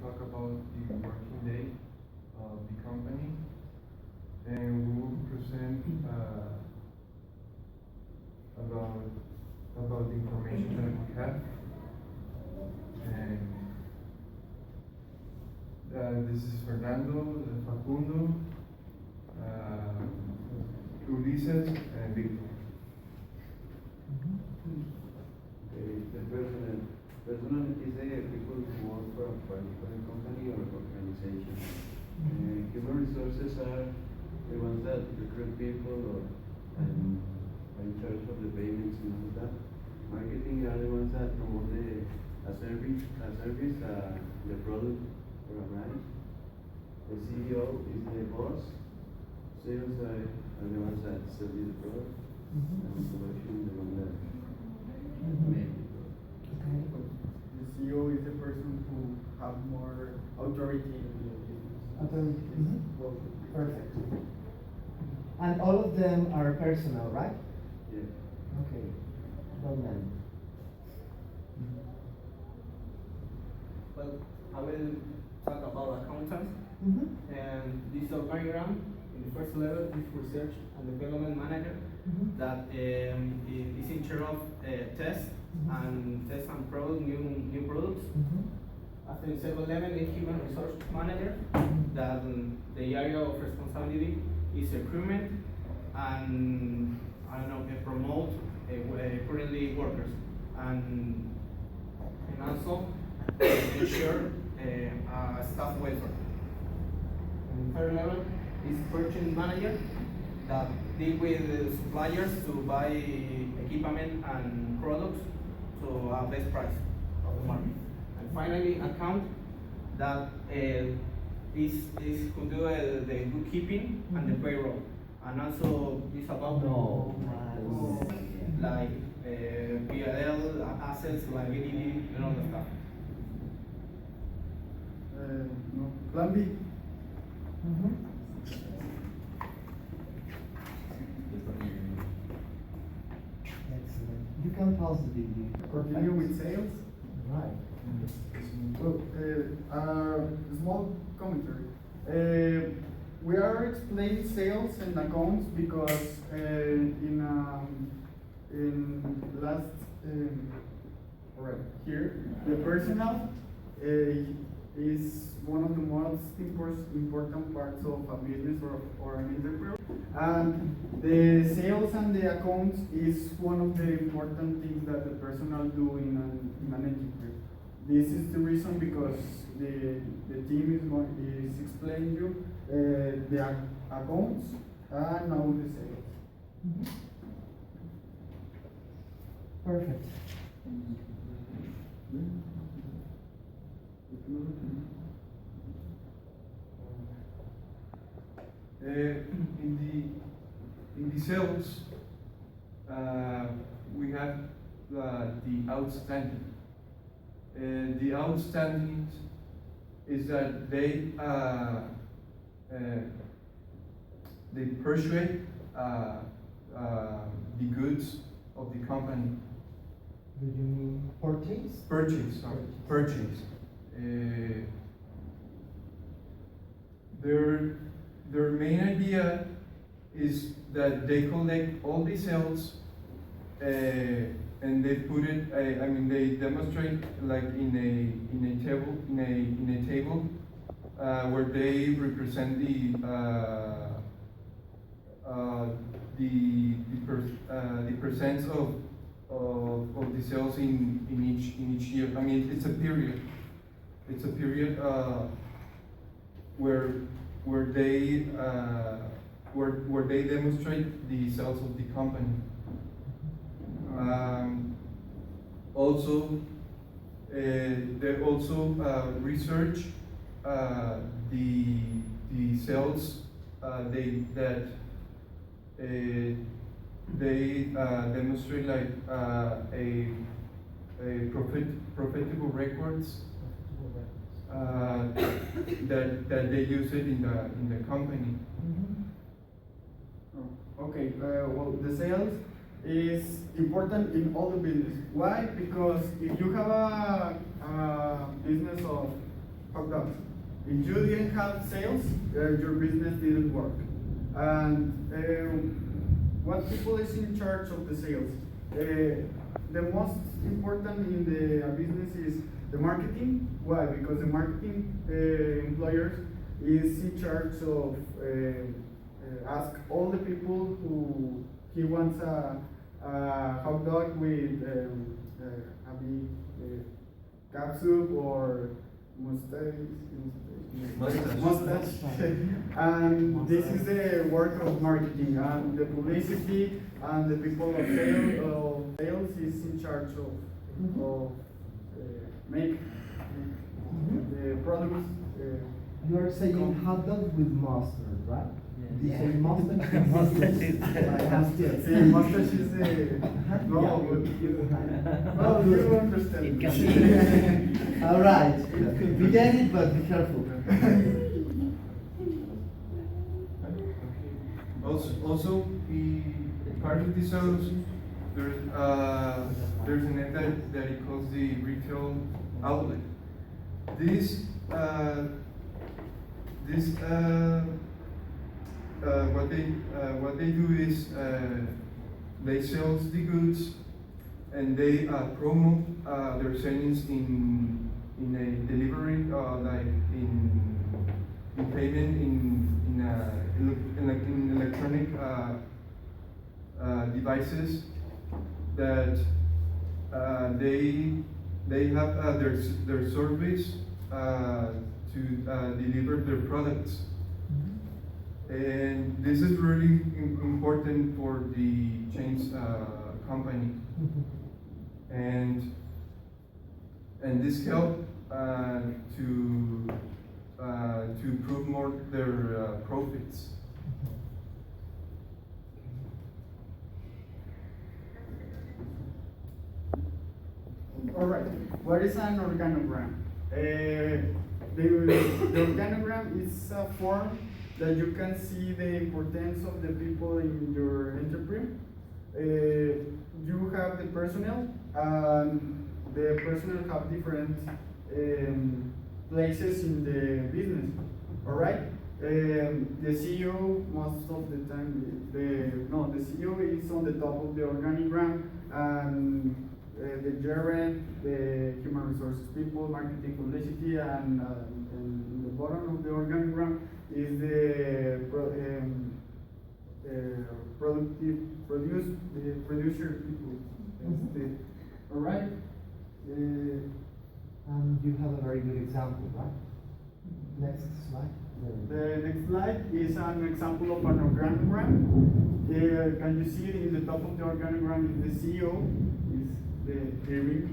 talk about the working day of the company, and we will present about the information that we have. And this is Fernando, Facundo, Ulises, and Victor. The personal is the people who work for a particular company or organization. Human resources are the ones that recruit people or are in charge of the payments and all that. Marketing are the ones that promote a service, the product or a brand. The CEO is the boss. Sales are the ones that sell you the product, and production the one that make the product. Okay. The CEO is the person who have more authority in the business. Authority. Well, Perfect. And all of them are personal, right? Yeah. Okay. Well done. Well, I will talk about accountants. Mm-hmm. And this organigram, in the first level, is research and development manager that is in charge of test and product new products. After the second level, is human resource manager that the area of responsibility is recruitment and promote currently workers and also ensure staff welfare. And third level is purchasing manager that deal with the suppliers to buy equipment and products to a best price of the market. And finally, account that is who do the bookkeeping and the payroll, and also is about like P&L, assets, liability, and all that stuff. no. Plan B. Excellent. You can pause the video. Continue with sales. Right. Well, small commentary. We are explaining sales and accounts because in last right here, the personal is one of the most important parts of a business or an enterprise. And the sales and the accounts is one of the important things that the personal do in an enterprise. This is the reason because the team is explaining you the accounts and now the sales. Perfect. In the sales, we have the outstanding. The outstanding is that they persuade the goods of the company. Do you mean purchase? Purchase. Their main idea is that they collect all the sales and they put it. They demonstrate like in a table where they represent the percents of the sales in each year. It's a period. It's a period where they demonstrate the sales of the company. Also, they also research the sales they demonstrate like a profitable records that they use it in the company. Okay, well, the sales is important in all the business. Why? Because if you have a business of hot dogs. If you didn't have sales, your business didn't work. And what people is in charge of the sales? The most important in the business is the marketing. Why? Because the marketing employers is in charge of ask all the people who he wants a hot dog with a big catsup or mustache. And this is the work of marketing, and the publicity and the people of sales is in charge of make the products. You are saying hot dog with mustard, right? You say mustard? Mustard. See, mustache is no, but you understand. All right. We get it, but be careful. Also, in part of this house, there's an event that it calls the retail outlet. This what they do is they sell the goods and they promote their sellings in a delivery like in payment in electronic devices that they have their service to deliver their products. And this is really important for the chains company, and this help to improve more their profits. All right. What is an organogram? The organogram is a form that you can see the importance of the people in your enterprise. You have the personnel, and the personnel have different places in the business. All right. The CEO most of the time, the CEO is on the top of the organigram, and the gerent, the human resources people, marketing, publicity, and the bottom of the organigram is the producer people. All right. And you have a very good example, right? Next slide. The next slide is an example of an organogram. Can you see it in the top of the organogram? Is the CEO, is the Eric.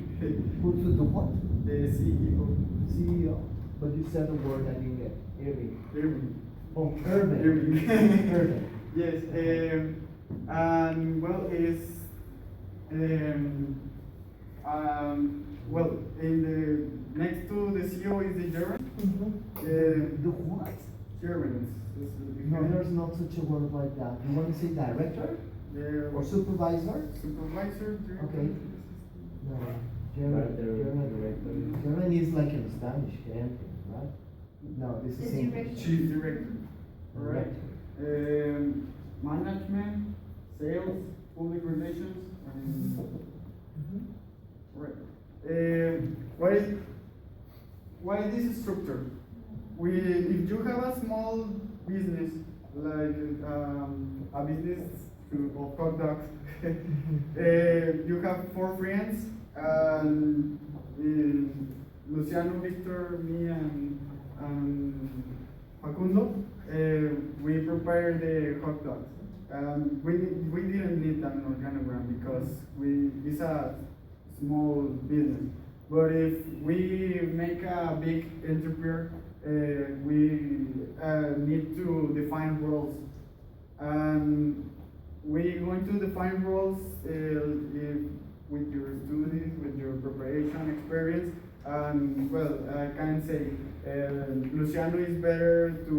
Who's the what? The CEO. CEO. But you said the word I didn't get. Irving. Oh, Irving. Irving. Irving. Yes. And well, well, in the next to the CEO is the gerent. The what? Gerent. No, there's not such a word like that. You want to say director or supervisor? Supervisor. Okay. No, gerent is like in Spanish, gerente, right? No, this is English. Chief director. All right. Management, sales, public relations, and right. Why this structure? If you have a small business like a business of hot dogs, you have 4 friends, and Luciano, Victor, me, and Facundo. We prepare the hot dogs. We didn't need an organogram because it's a small business. But if we make a big enterprise, we need to define roles. And we're going to define roles with your studies, with your preparation experience. And well, I can say Luciano is better to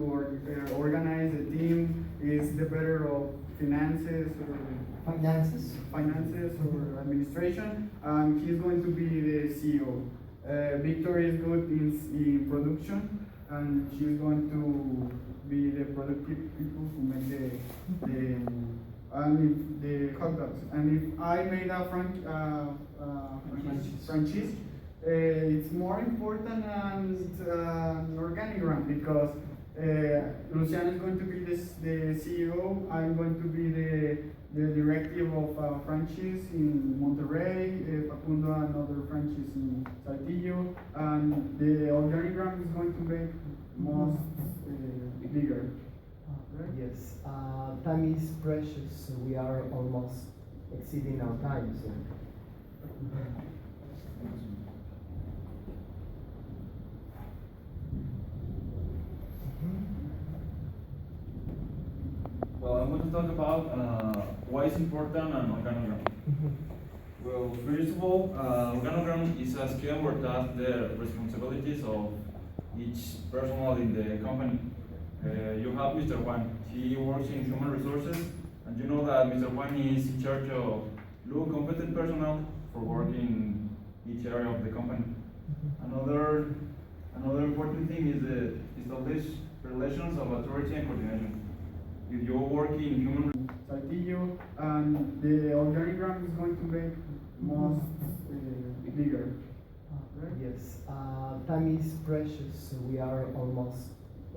organize a team, is the better of finances or administration, and he's going to be the CEO. Victor is good in production, and she's going to be the productive people who make the hot dogs. And if I made a franchise, it's more important and an organigram because Luciano is going to be the CEO. I'm going to be the directive of a franchise in Monterrey, Facundo another franchise in Saltillo, and the organigram is going to make most bigger. Yes, time is precious, so we are almost exceeding our time. So. Well, I'm going to talk about why it's important an organogram. Well, first of all, organogram is a scheme where that's the responsibilities of each personnel in the company. You have Mr. Juan. He works in human resources, and you know that Mr. Juan is in charge of look competent personnel for work in each area of the company. Another important thing is the establish relations of authority and coordination. If you work in human Saltillo, and the organigram is going to make most bigger. Yes, time is precious, so we are almost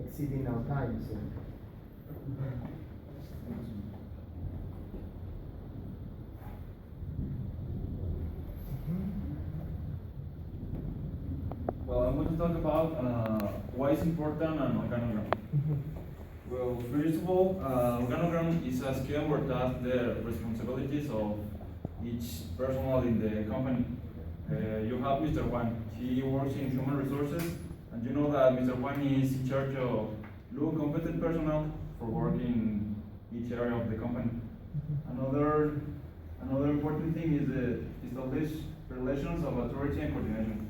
exceeding our time. So. Well, I'm going to talk about why it's important an organogram. Well, first of all, organogram is a scheme where that's the responsibilities of each personnel in the company. You have Mr. Juan. He works in human resources, and you know that Mr. Juan is in charge of look competent personnel for work in each area of the company. Another important thing is the establish relations of authority and coordination.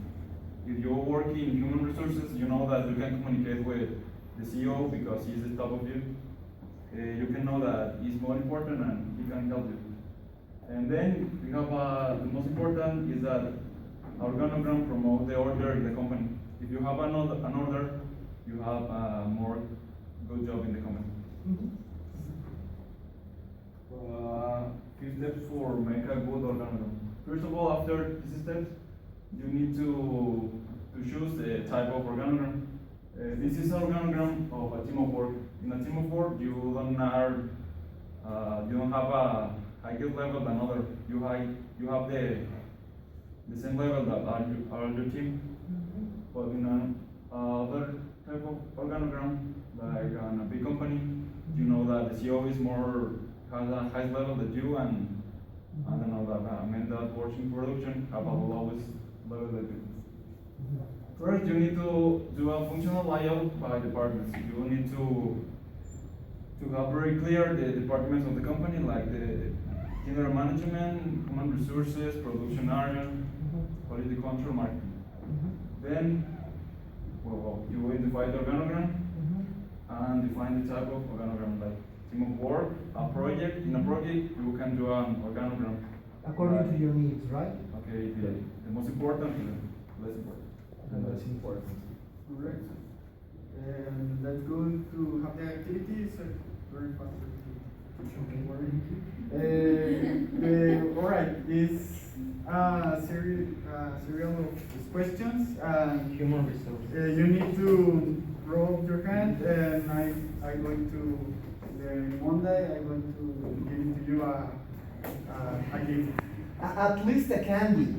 If you work in human resources, you know that you can communicate with the CEO because he's the top of you. You can know that he's more important and he can help you. And then we have the most important is that organogram promote the order in the company. If you have an order, you have a more good job in the company. Few steps for make a good organogram. First of all, after these steps, you need to choose the type of organogram. This is an organogram of a team of work. In a team of work, you don't have a higher level than other. You have the same level that are your team. But in other type of organogram, like in a big company, you know that the CEO has a high level than you, and I don't know that men that works in production have a lowest level than you. First, you need to do a functional layout by departments. You need to have very clear the departments of the company, like the general management, human resources, production area, quality control, marketing. Then, you identify the organogram and define the type of organogram, like team of work, a project. In a project, you can do an organogram. According to your needs, right? Okay, the most important and the less important. And that's important. Correct. And let's go to have the activities very fast. All right, this serial of questions. Human resources. You need to roll your hand, and I'm going to Monday. I'm going to give to you a gift. At least a candy.